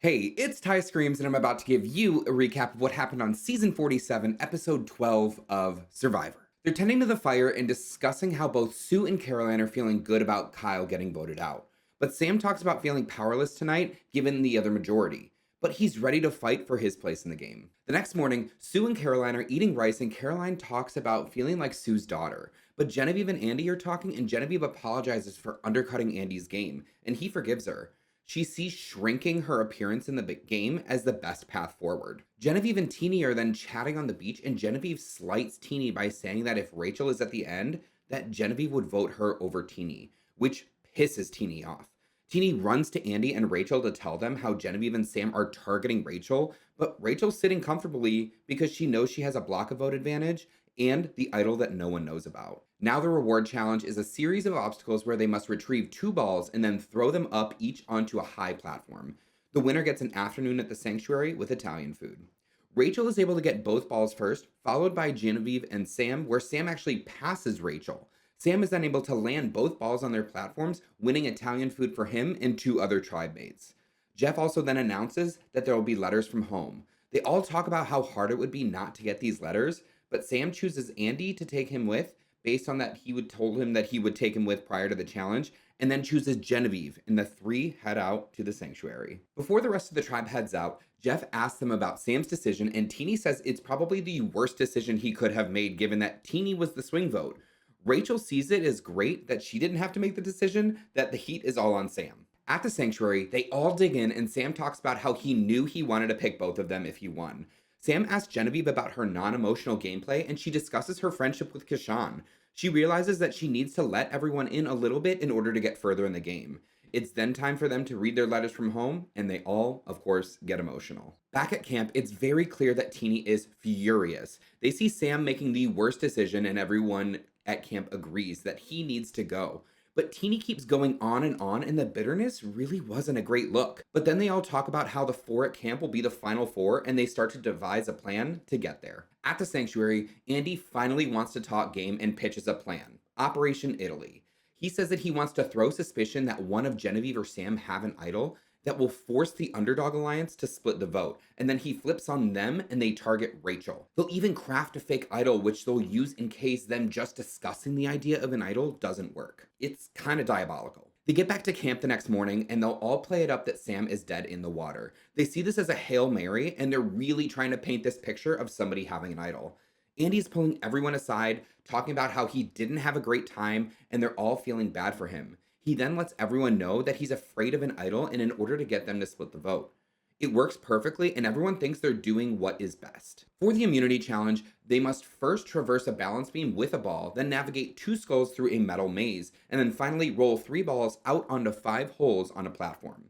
Hey, it's Ty Screams, and I'm about to give you a recap of what happened on season 47, episode 12 of Survivor. They're tending to the fire and discussing how both Sue and Caroline are feeling good about Kyle getting voted out. But Sam talks about feeling powerless tonight, given the other majority. But he's ready to fight for his place in the game. The next morning, Sue and Caroline are eating rice, and Caroline talks about feeling like Sue's daughter. But Genevieve and Andy are talking, and Genevieve apologizes for undercutting Andy's game, and he forgives her. She sees shrinking her appearance in the game as the best path forward. Genevieve and Teeny are then chatting on the beach, and Genevieve slights Teeny by saying that if Rachel is at the end, that Genevieve would vote her over Teeny, which pisses Teeny off. Teeny runs to Andy and Rachel to tell them how Genevieve and Sam are targeting Rachel, but Rachel's sitting comfortably because she knows she has a block of vote advantage and the idol that no one knows about. Now the reward challenge is a series of obstacles where they must retrieve 2 balls and then throw them up each onto a high platform. The winner gets an afternoon at the sanctuary with Italian food. Rachel is able to get both balls first, followed by Genevieve and Sam, where Sam actually passes Rachel. Sam is then able to land both balls on their platforms, winning Italian food for him and 2 other tribe mates. Jeff also then announces that there will be letters from home. They all talk about how hard it would be not to get these letters, but Sam chooses Andy to take him with based on that he would told him that he would take him with prior to the challenge, and then chooses Genevieve, and the 3 head out to the sanctuary. Before the rest of the tribe heads out, Jeff asks them about Sam's decision, and Teeny says it's probably the worst decision he could have made given that Teeny was the swing vote. Rachel sees it as great that she didn't have to make the decision, that the heat is all on Sam. At the sanctuary, they all dig in, and Sam talks about how he knew he wanted to pick both of them if he won. Sam asks Genevieve about her non-emotional gameplay, and she discusses her friendship with Kashan. She realizes that she needs to let everyone in a little bit in order to get further in the game. It's then time for them to read their letters from home, and they all, of course, get emotional. Back at camp, it's very clear that Teeny is furious. They see Sam making the worst decision, and everyone at camp agrees that he needs to go. But Teeny keeps going on, and the bitterness really wasn't a great look. But then they all talk about how the 4 at camp will be the final 4, and they start to devise a plan to get there. At the sanctuary, Andy finally wants to talk game and pitches a plan. Operation Italy. He says that he wants to throw suspicion that one of Genevieve or Sam have an idol that will force the Underdog Alliance to split the vote, and then he flips on them and they target Rachel. They'll even craft a fake idol which they'll use in case them just discussing the idea of an idol doesn't work. It's kind of diabolical. They get back to camp the next morning and they'll all play it up that Sam is dead in the water. They see this as a Hail Mary, and they're really trying to paint this picture of somebody having an idol. Andy's pulling everyone aside, talking about how he didn't have a great time and they're all feeling bad for him. He then lets everyone know that he's afraid of an idol, and in order to get them to split the vote. It works perfectly, and everyone thinks they're doing what is best. For the immunity challenge, they must first traverse a balance beam with a ball, then navigate 2 skulls through a metal maze, and then finally roll 3 balls out onto 5 holes on a platform.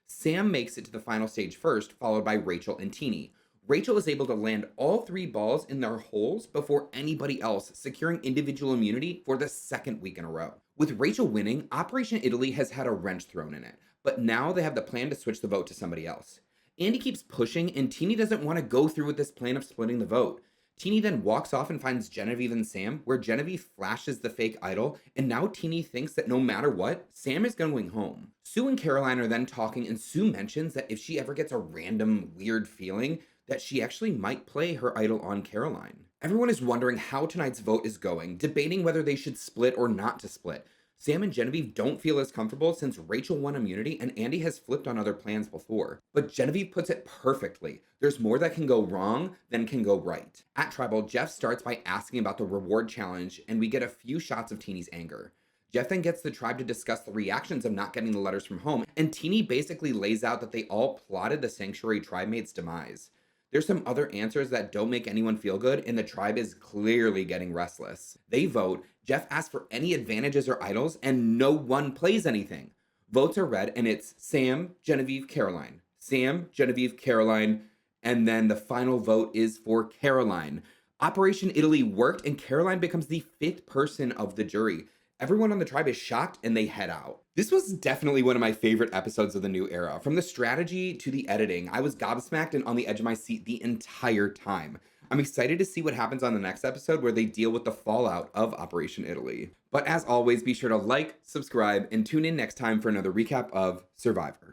Sam makes it to the final stage first, followed by Rachel and Teeny. Rachel is able to land all 3 balls in their holes before anybody else, securing individual immunity for the 2nd week in a row. With Rachel winning, Operation Italy has had a wrench thrown in it, but now they have the plan to switch the vote to somebody else. Andy keeps pushing, and Teeny doesn't want to go through with this plan of splitting the vote. Teeny then walks off and finds Genevieve and Sam, where Genevieve flashes the fake idol, and now Teeny thinks that no matter what, Sam is going home. Sue and Caroline are then talking, and Sue mentions that if she ever gets a random weird feeling, that she actually might play her idol on Caroline. Everyone is wondering how tonight's vote is going, debating whether they should split or not to split. Sam and Genevieve don't feel as comfortable since Rachel won immunity and Andy has flipped on other plans before. But Genevieve puts it perfectly. There's more that can go wrong than can go right. At Tribal, Jeff starts by asking about the reward challenge, and we get a few shots of Teeny's anger. Jeff then gets the tribe to discuss the reactions of not getting the letters from home, and Teeny basically lays out that they all plotted the Sanctuary tribe mate's demise. There's some other answers that don't make anyone feel good, and the tribe is clearly getting restless. They vote, Jeff asks for any advantages or idols, and no one plays anything. Votes are read, and it's Sam, Genevieve, Caroline. Sam, Genevieve, Caroline, and then the final vote is for Caroline. Operation Italy worked, and Caroline becomes the 5th person of the jury. Everyone on the tribe is shocked, and they head out. This was definitely one of my favorite episodes of the new era. From the strategy to the editing, I was gobsmacked and on the edge of my seat the entire time. I'm excited to see what happens on the next episode where they deal with the fallout of Operation Italy. But as always, be sure to like, subscribe, and tune in next time for another recap of Survivor.